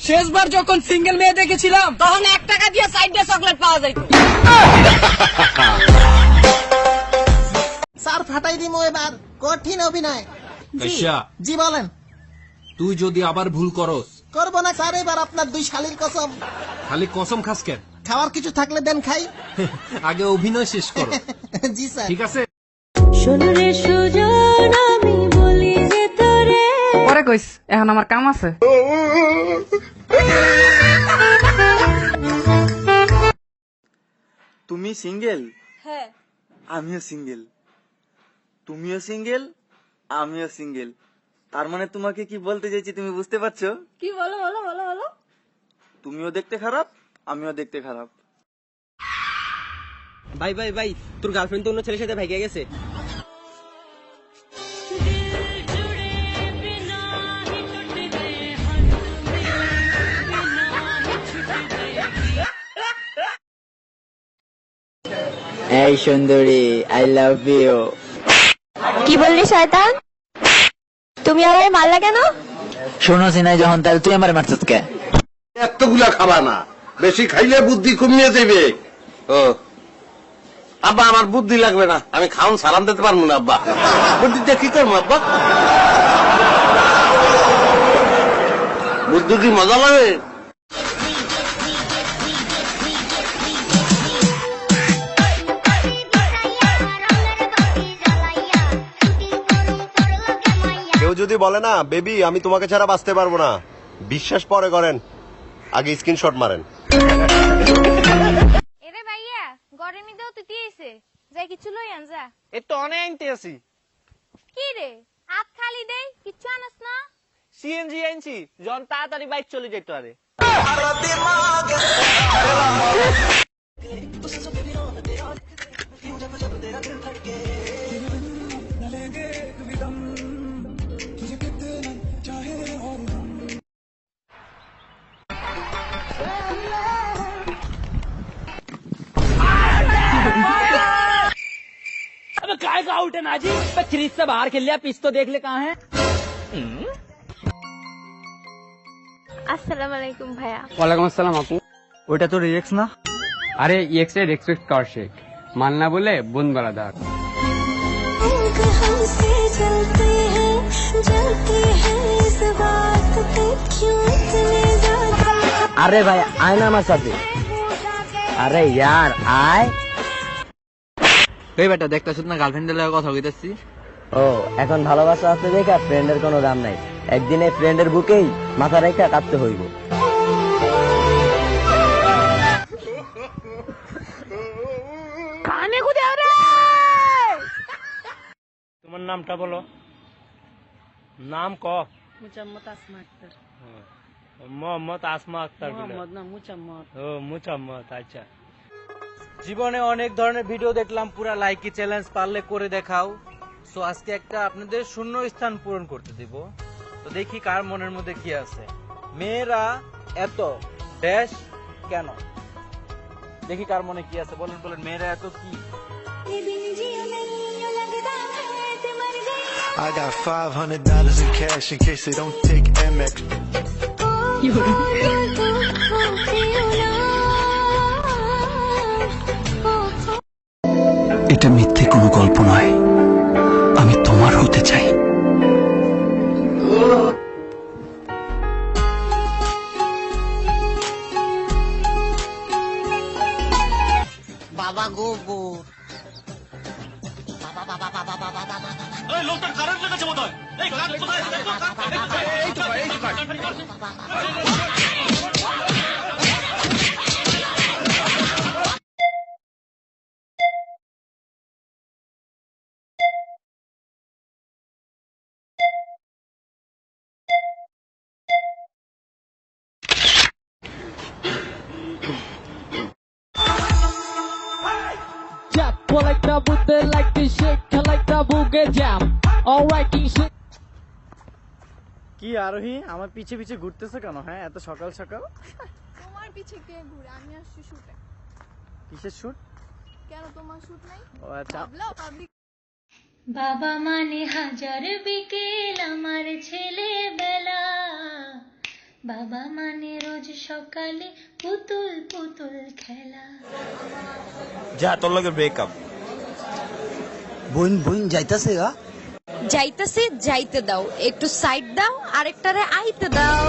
শেষবার যখন সিঙ্গেল মেয়ে দেখেছিলাম তখন 1 টাকা দিয়ে 4টা চকলেট পাওয়া যাইত। স্যার ফাটাই দিমু এবার, কঠিন অভিনয়। জি বলেন। তুই যদি আবার ভুল করস? করব না স্যার, এবার আপনার 2 শালির কসম। খালি কসম খাস কেন? খাওয়ার কিছু থাকলে দেন খাই। আগে অভিনয় শেষ করো। জি স্যার। ঠিক আছে। শোনো রে সুজন, আমি বলি যে তোরে। পরে কইস, এখন আমার কাম আছে। তুমি সিঙ্গেল? হ্যাঁ। আমিও সিঙ্গেল। তুমিও সিঙ্গেল, আমিও সিঙ্গেল। তার মানে তোমাকে কি বলতে চাইছি তুমি বুঝতে পারছো? কি বলো বলো বলো বলো। তুমিও দেখতে খারাপ, আমিও দেখতে খারাপ। ভাই ভাই ভাই, তোর গার্লফ্রেন্ড তো অন্য ছেলের সাথে ভাইগা গেছে। এই সুন্দরী, আই লাভ ইউ। কি বললি শয়তান? তুমি আমায় মারলা কেন? শুনোছি নাই যখন, তাহলে তুই আমার মারছিস কে? এতগুলা খাবা না, বেশি খাইলে বুদ্ধি কমিয়ে দেবে। ও আব্বা, আমার বুদ্ধি লাগবে না, আমি খাওন সালাম দিতে পারবো না আব্বা। বুদ্ধি দিয়ে কি করবো আব্বা? বুদ্ধি কি মজা লাগে? কেউ যদি বলে না বেবি আমি তোমাকে ছাড়া বাঁচতে পারবো না, বিশ্বাস পরে করেন, আগে স্ক্রিনশট মারেন। এরে ভাইয়া, গরমে দাও তুই দিয়েছে। যাই কিছু লই আন যা। একটু অনেক আনতে আছি। কি রে, হাত খালি দেই, কিছু আনস না? সিএনজি আনছি, জন তাড়াতাড়ি বাইক চলে যেত আরে। अबे काय का आउट है ना जी? फ्रिज से बाहर खेल लिया, पिच तो देख ले कहाँ है। আসসালামু আলাইকুম ভাইয়া। ওয়ালাইকুম আসসালাম আপু। ওটা তো রিয়েক্স না? আরে ইএক্স এর রেসপেক্ট কর শেখ, মাননা বলে বোন বারাদার। हमसे चलते हैं जलते हैं इस बात पे क्यों इतने ज्यादा। আরে ভাই আয় না আমার সাথে। আরে ইয়ার আয়। এই বেটা দেখতাছিস না গার্লফ্রেন্ডের লগে কথা কইতাছি? ও এখন ভালোবাসা আছে দেখা ফ্রেন্ডের কোনো দাম নাই। একদিন এই ফ্রেন্ডের বুকেই মাথা রেখা কাঁদতে হইব। কানে কুদে রে। তোমার নামটা বলো। নাম ক? মুচাম্মদ আসমা আক্তার। মোহাম্মদ আসমা আক্তার। মোহাম্মদ না, মুচাম্মদ। ও মুচাম্মদ, আচ্ছা। জীবনে অনেক ধরনের ভিডিও দেখলাম, পুরা লাইকি চ্যালেঞ্জ পারলে করে দেখাও। সো আজকে একটা আপনাদের শূন্য স্থান পূরণ করতে দিব। তো দেখি কার মনের মধ্যে কি আছে। মেয়েরা এত ড্যাশ কেন? দেখি কার মনে কি আছে, বলেন বলেন, মেয়েরা এত কি? I got $500 in cash in case they don't take MX. এটা মিথ্যে কোনো গল্প নয়, আমি তোমার হতে চাই। বাবা গোবর। বাবা বাবা বাবা বাবা বাবা। এই লোকটা কারেন্ট লেগেছে বোধহয়। এই কারেন্ট কোথায়? এই তো এই Like the Buddha, like the shake, like the boogie jam. All right, king shit. কি আরোহী, আমার পিছে পিছে ঘুরতেছো কেন? হ্যাঁ, এত সকাল সকাল। তোমার পিছে কে ঘুরে? আমি আসছি শুটে। কিসের শুট? কেন তোমার শুট নাই? ও আচ্ছা। পাবলিক। বাবা মানে হাজার বিকেল আমার ছেলেবেলা, বাবা মানে রোজ সকালে পুতুল পুতুল খেলা। যা তোর লগে ব্রেকআপ। বোন বোন যাইতাছে গা, যাইতাছে যাইতে দাও, একটু সাইড দাও, আরেকটারে আইতে দাও।